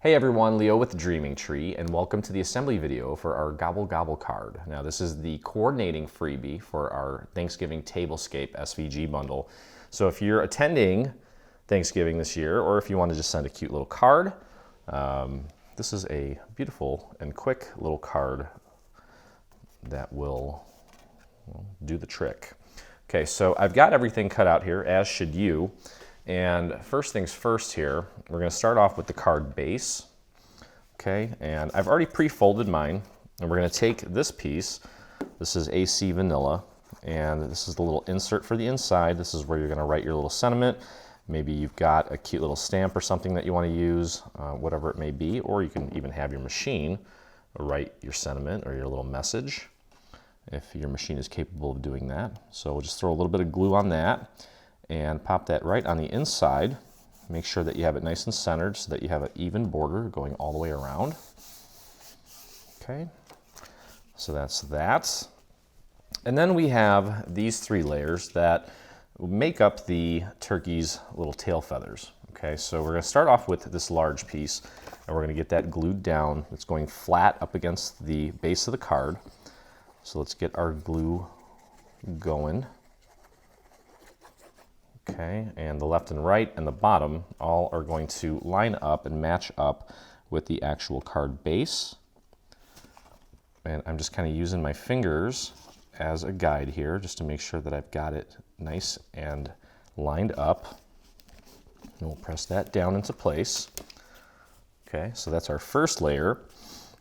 Hey everyone, Leo with the Dreaming Tree, and welcome to the assembly video for our Gobble Gobble card. Now this is the coordinating freebie for our Thanksgiving Tablescape SVG bundle. So if you're attending Thanksgiving this year, or if you want to just send a cute little card, this is a beautiful and quick little card that will do the trick. Okay, so I've got everything cut out here, as should you. And first things first here, we're going to start off with the card base. Okay, and I've already pre-folded mine, and we're going to take this piece. This is AC Vanilla, and this is the little insert for the inside. This is where you're going to write your little sentiment. Maybe you've got a cute little stamp or something that you want to use, whatever it may be, or you can even have your machine write your sentiment or your little message if your machine is capable of doing that. So we'll just throw a little bit of glue on that and pop that right on the inside. Make sure that you have it nice and centered so that you have an even border going all the way around. Okay, so that's that. And then we have these three layers that make up the turkey's little tail feathers. Okay, so we're going to start off with this large piece, and we're going to get that glued down. It's going flat up against the base of the card. So let's get our glue going. Okay, and the left and right and the bottom all are going to line up and match up with the actual card base. And I'm just kind of using my fingers as a guide here just to make sure that I've got it nice and lined up. And we'll press that down into place. Okay, so that's our first layer.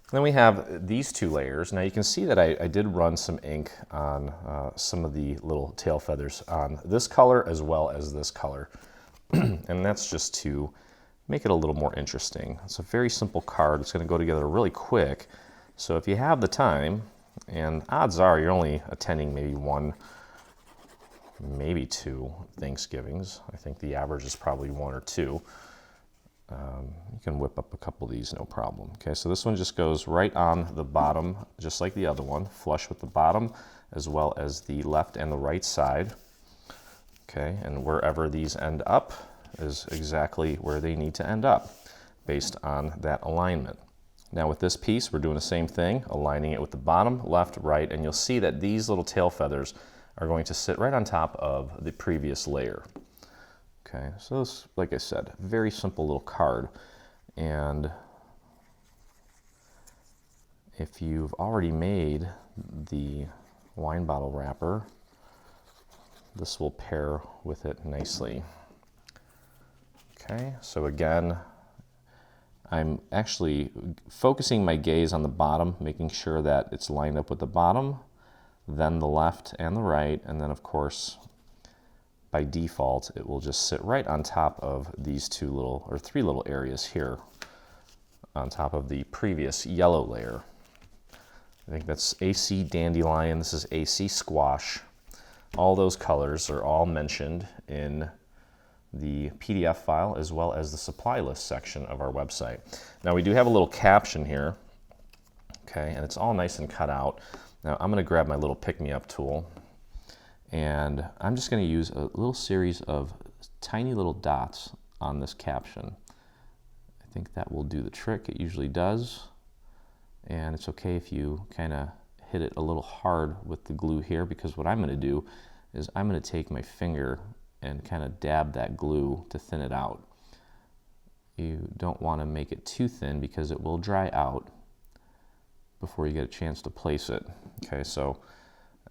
Then we have these two layers. Now you can see that I did run some ink on some of the little tail feathers on this color as well as this color. And that's just to make it a little more interesting. It's a very simple card. It's going to go together really quick. So if you have the time, and odds are you're only attending maybe one, maybe two Thanksgivings. I think the average is probably one or two. You can whip up a couple of these, no problem. Okay, so this one just goes right on the bottom, just like the other one, flush with the bottom, as well as the left and the right side. Okay, and wherever these end up is exactly where they need to end up, based on that alignment. Now with this piece, we're doing the same thing, aligning it with the bottom, left, right, and you'll see that these little tail feathers are going to sit right on top of the previous layer. Okay, so this, like I said, very simple little card. And if you've already made the wine bottle wrapper, this will pair with it nicely. Okay, so again, I'm actually focusing my gaze on the bottom, making sure that it's lined up with the bottom, then the left and the right, and then of course, by default, it will just sit right on top of these two little, or three little areas here, on top of the previous yellow layer. I think that's AC Dandelion, this is AC Squash. All those colors are all mentioned in the PDF file as well as the supply list section of our website. Now we do have a little caption here, okay, and it's all nice and cut out. Now I'm going to grab my little pick-me-up tool, and I'm just going to use a little series of tiny little dots on this caption. I think that will do the trick. It usually does. And it's okay if you kind of hit it a little hard with the glue here, because what I'm going to do is I'm going to take my finger and kind of dab that glue to thin it out. You don't want to make it too thin because it will dry out before you get a chance to place it. Okay, so,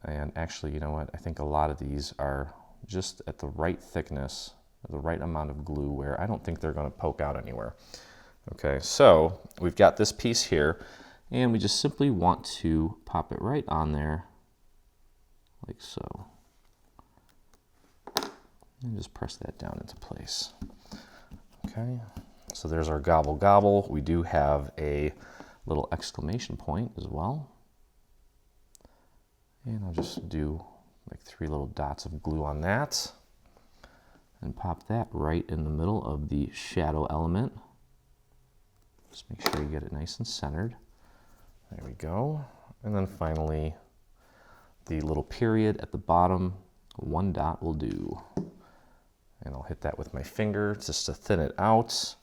and actually, you know what? I think a lot of these are just at the right thickness, the right amount of glue where I don't think they're going to poke out anywhere. Okay, so we've got this piece here, and we just simply want to pop it right on there, like so. And just press that down into place. Okay, so there's our Gobble Gobble. We do have a little exclamation point as well. And I'll just do like three little dots of glue on that and pop that right in the middle of the shadow element. Just make sure you get it nice and centered. There we go. And then finally, the little period at the bottom, one dot will do. And I'll hit that with my finger just to thin it out.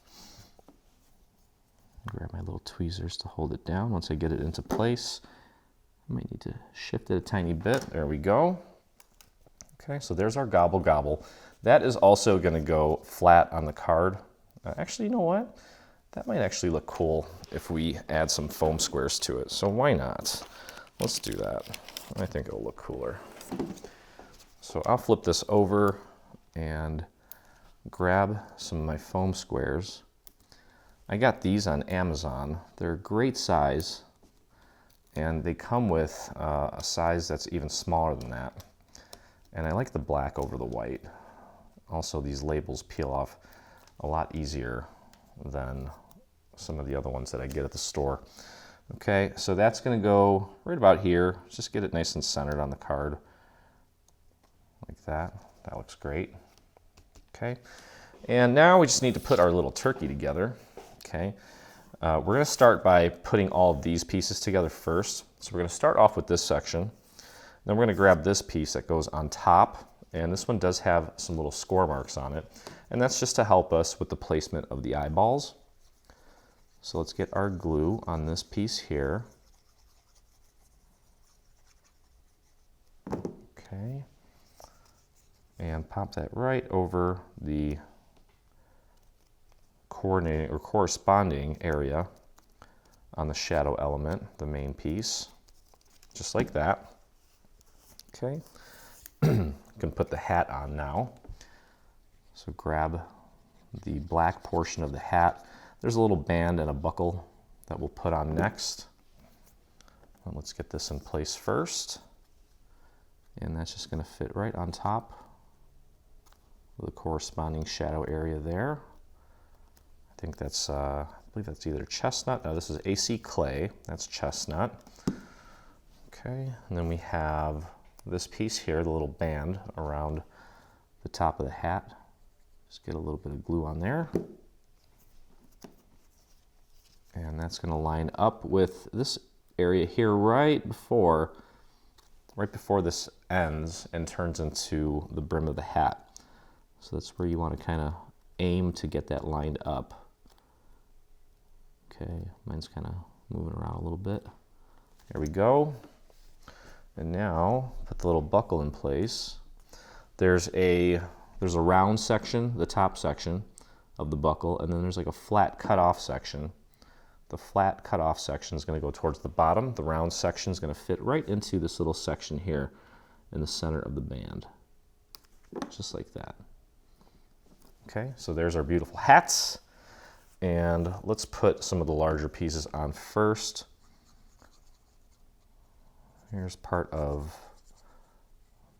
Grab my little tweezers to hold it down. Once I get it into place, I might need to shift it a tiny bit. There we go. Okay, so there's our Gobble Gobble. That is also going to go flat on the card. Actually, you know what? That might actually look cool if we add some foam squares to it. So why not? Let's do that. I think it'll look cooler. So I'll flip this over and grab some of my foam squares. I got these on Amazon. They're a great size, and they come with a size that's even smaller than that. And I like the black over the white. Also, these labels peel off a lot easier than some of the other ones that I get at the store. Okay, so that's going to go right about here. Just get it nice and centered on the card. Like that. That looks great. Okay, and now we just need to put our little turkey together. Okay, we're going to start by putting all of these pieces together first. So we're going to start off with this section. Then we're going to grab this piece that goes on top, and this one does have some little score marks on it, and that's just to help us with the placement of the eyeballs. So let's get our glue on this piece here. Okay, and pop that right over the coordinating or corresponding area on the shadow element, the main piece, just like that. Okay, you can put the hat on now. So grab the black portion of the hat. There's a little band and a buckle that we'll put on next. And let's get this in place first. And that's just going to fit right on top of the corresponding shadow area there. I think that's, I believe that's either chestnut. No, this is AC clay. That's chestnut. Okay, and then we have this piece here, the little band around the top of the hat. Just get a little bit of glue on there. And that's going to line up with this area here right before this ends and turns into the brim of the hat. So that's where you want to kind of aim to get that lined up. Okay, mine's kind of moving around a little bit. There we go. And now put the little buckle in place. There's a round section, the top section of the buckle, and then there's like a flat cut-off section. The flat cut-off section is going to go towards the bottom. The round section is going to fit right into this little section here in the center of the band, just like that. Okay, so there's our beautiful hats. And let's put some of the larger pieces on first. Here's part of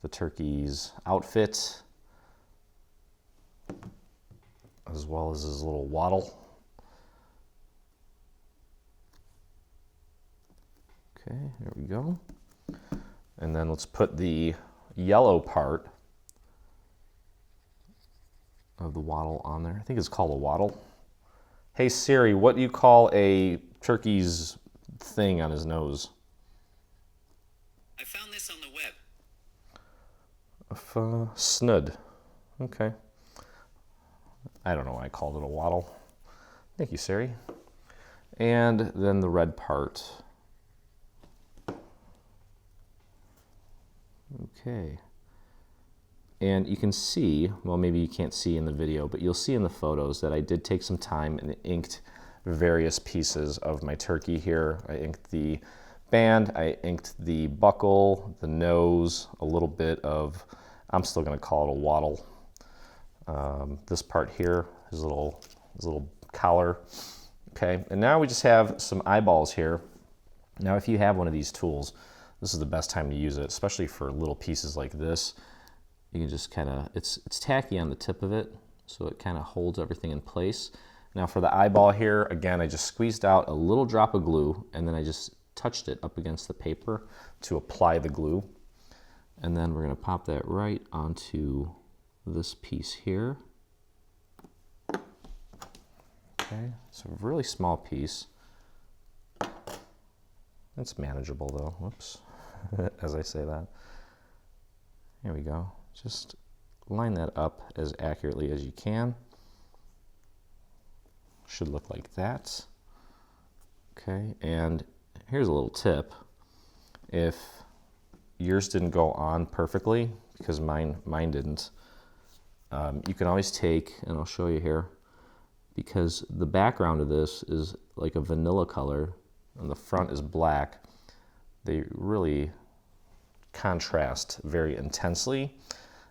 the turkey's outfit, as well as his little waddle. Okay, here we go. And then let's put the yellow part of the waddle on there. I think it's called a waddle. Hey Siri, what do you call a turkey's thing on his nose? I found this on the web. Snud. Okay. I don't know why I called it a waddle. Thank you, Siri. And then the red part. Okay. And you can see, well, maybe you can't see in the video, but you'll see in the photos that I did take some time and inked various pieces of my turkey here. I inked the band, I inked the buckle, the nose, a little bit of, I'm still going to call it a waddle. This part here, his little collar. Okay, and now we just have some eyeballs here. Now, if you have one of these tools, this is the best time to use it, especially for little pieces like this. You can just kind of, it's tacky on the tip of it, so it kind of holds everything in place. Now for the eyeball here, again, I just squeezed out a little drop of glue, and then I just touched it up against the paper to apply the glue. And then we're going to pop that right onto this piece here. Okay, so a really small piece. It's manageable though, whoops, as I say that. Here we go. Just line that up as accurately as you can. Should look like that. Okay, and here's a little tip. If yours didn't go on perfectly, because mine didn't, you can always take, and I'll show you here, because the background of this is like a vanilla color and the front is black, they really contrast very intensely,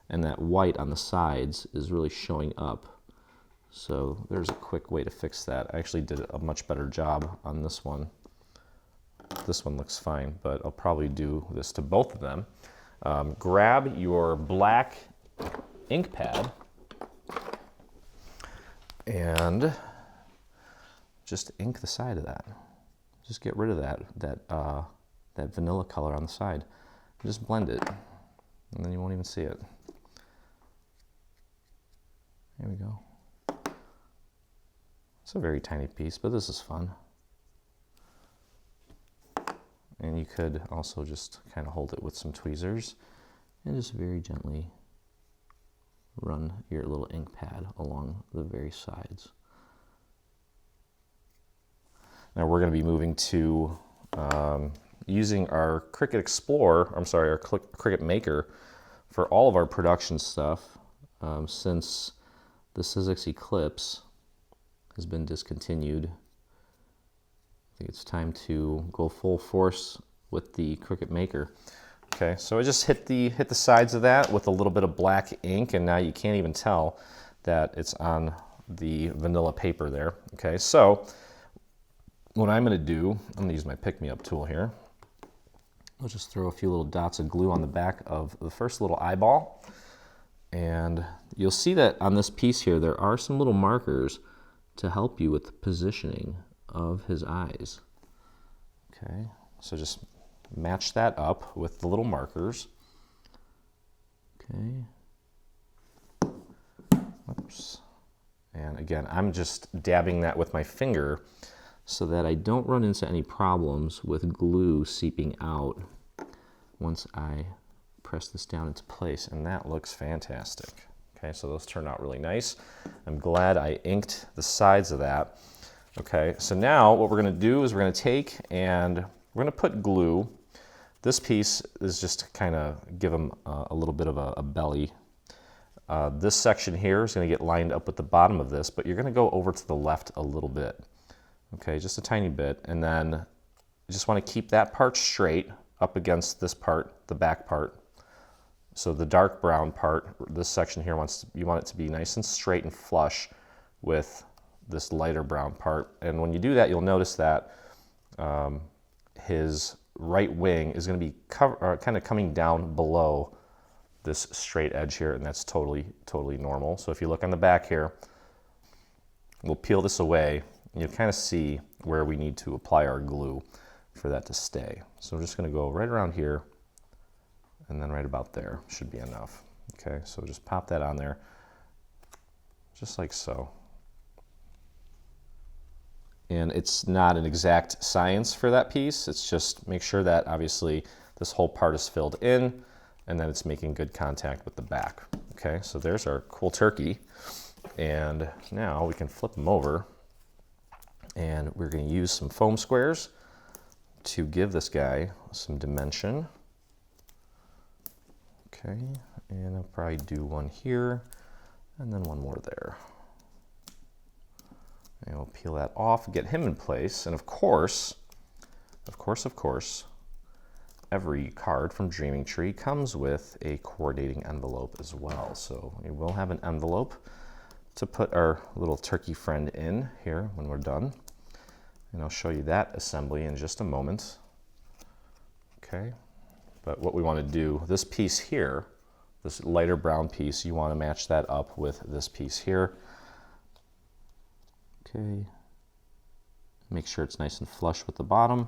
and that white on the sides is really showing up. So there's a quick way to fix that. I actually did a much better job on this one. This one looks fine, but I'll probably do this to both of them. Grab your black ink pad and just ink the side of that. Just get rid of that vanilla color on the side. Just blend it, and then you won't even see it. There we go. It's a very tiny piece, but this is fun. And you could also just kind of hold it with some tweezers and just very gently run your little ink pad along the very sides. Now we're going to be moving to using our Cricut Explorer, I'm sorry, our Cricut Maker for all of our production stuff, since the Sizzix Eclipse has been discontinued. I think it's time to go full force with the Cricut Maker. Okay, so I just hit the sides of that with a little bit of black ink, and now you can't even tell that it's on the vanilla paper there. Okay, so what I'm going to do, I'm going to use my pick-me-up tool here. I'll just throw a few little dots of glue on the back of the first little eyeball, and you'll see that on this piece here there are some little markers to help you with the positioning of his eyes. Okay, so just match that up with the little markers. Okay. Oops. And again, I'm just dabbing that with my finger so that I don't run into any problems with glue seeping out once I press this down into place, and that looks fantastic. Okay, so those turned out really nice. I'm glad I inked the sides of that. Okay, so now what we're going to do is we're going to take and we're going to put glue. This piece is just to kind of give them a little bit of a belly. This section here is going to get lined up with the bottom of this, but you're going to go over to the left a little bit. Okay, just a tiny bit, and then you just want to keep that part straight up against this part, the back part. So the dark brown part, this section here, you want it to be nice and straight and flush with this lighter brown part. And when you do that, you'll notice that his right wing is going to be kind of coming down below this straight edge here, and that's totally normal. So if you look on the back here, we'll peel this away, and you'll kind of see where we need to apply our glue for that to stay. So we're just going to go right around here, and then right about there should be enough. Okay, so just pop that on there, just like so. And it's not an exact science for that piece. It's just make sure that obviously this whole part is filled in and then it's making good contact with the back. Okay, so there's our cool turkey. And now we can flip them over, and we're going to use some foam squares to give this guy some dimension. Okay, and I'll probably do one here and then one more there. And we'll peel that off, get him in place, and of course, every card from Dreaming Tree comes with a coordinating envelope as well. So we will have an envelope to put our little turkey friend in here when we're done. And I'll show you that assembly in just a moment. Okay, but what we want to do, this piece here, this lighter brown piece, you want to match that up with this piece here. Okay, make sure it's nice and flush with the bottom,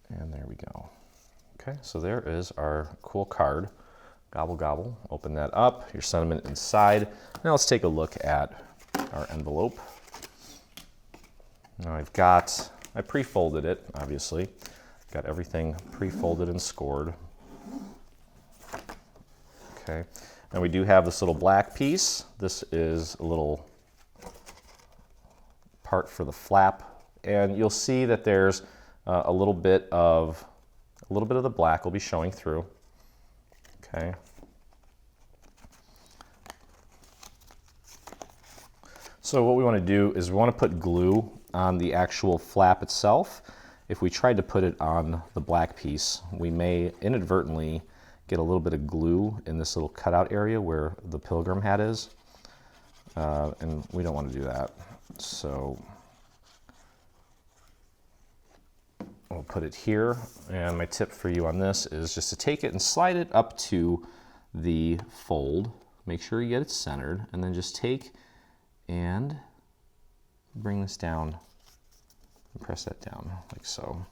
and there we go. Okay, so there is our cool card. Gobble, gobble, open that up, your sentiment inside. Now let's take a look at our envelope. Now I pre-folded it, obviously. Got everything pre-folded and scored. Okay, and we do have this little black piece. This is a little part for the flap and you'll see that there's a little bit of the black will be showing through. Okay. So what we want to do is we want to put glue on the actual flap itself. If we tried to put it on the black piece, we may inadvertently get a little bit of glue in this little cutout area where the pilgrim hat is, and we don't want to do that. So we'll put it here, and my tip for you on this is just to take it and slide it up to the fold. Make sure you get it centered, and then just take and bring this down and press that down like so.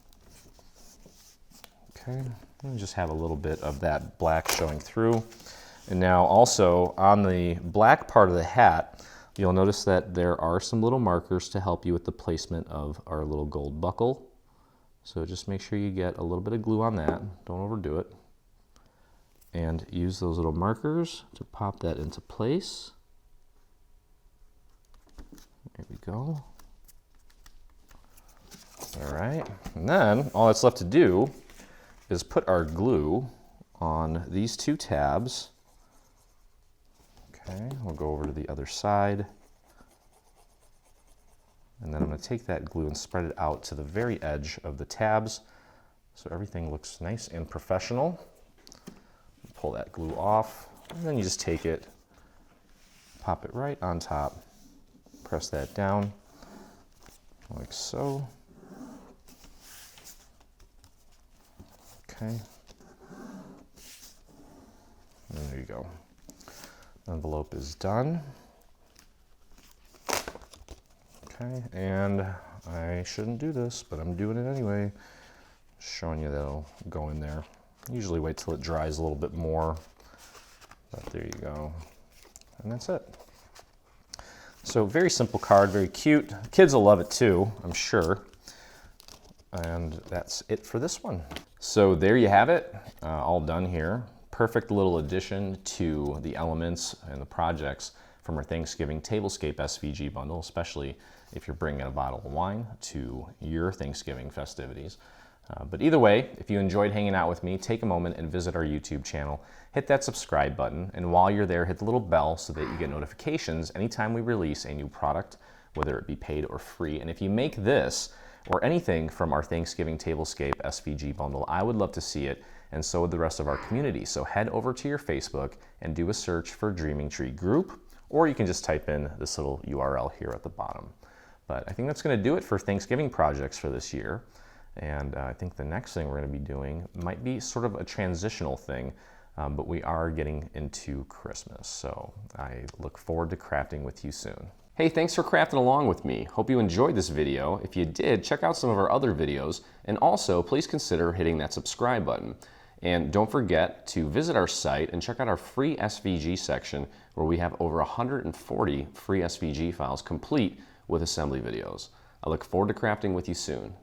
Okay, and just have a little bit of that black showing through. And now also on the black part of the hat, you'll notice that there are some little markers to help you with the placement of our little gold buckle. So just make sure you get a little bit of glue on that, don't overdo it. And use those little markers to pop that into place. There we go. All right, and then all that's left to do is put our glue on these two tabs. Okay, we'll go over to the other side. And then I'm going to take that glue and spread it out to the very edge of the tabs so everything looks nice and professional. Pull that glue off, and then you just take it, pop it right on top, press that down like so. Okay, and there you go. Envelope is done. Okay, and I shouldn't do this, but I'm doing it anyway. Showing you that'll go in there. Usually wait till it dries a little bit more, but there you go. And that's it. So very simple card, very cute. Kids will love it too, I'm sure. And that's it for this one. So there you have it, all done here. Perfect little addition to the elements and the projects from our Thanksgiving Tablescape SVG bundle, especially if you're bringing a bottle of wine to your Thanksgiving festivities. But either way, if you enjoyed hanging out with me, take a moment and visit our YouTube channel. Hit that subscribe button, and while you're there, hit the little bell so that you get notifications anytime we release a new product, whether it be paid or free. And if you make this or anything from our Thanksgiving Tablescape SVG bundle, I would love to see it, and so would the rest of our community. So head over to your Facebook and do a search for Dreaming Tree Group, or you can just type in this little URL here at the bottom. But I think that's going to do it for Thanksgiving projects for this year. And I think the next thing we're going to be doing might be sort of a transitional thing, but we are getting into Christmas. So I look forward to crafting with you soon. Hey, thanks for crafting along with me. Hope you enjoyed this video. If you did, check out some of our other videos, and also please consider hitting that subscribe button. And don't forget to visit our site and check out our free SVG section, where we have over 140 free SVG files complete with assembly videos. I look forward to crafting with you soon.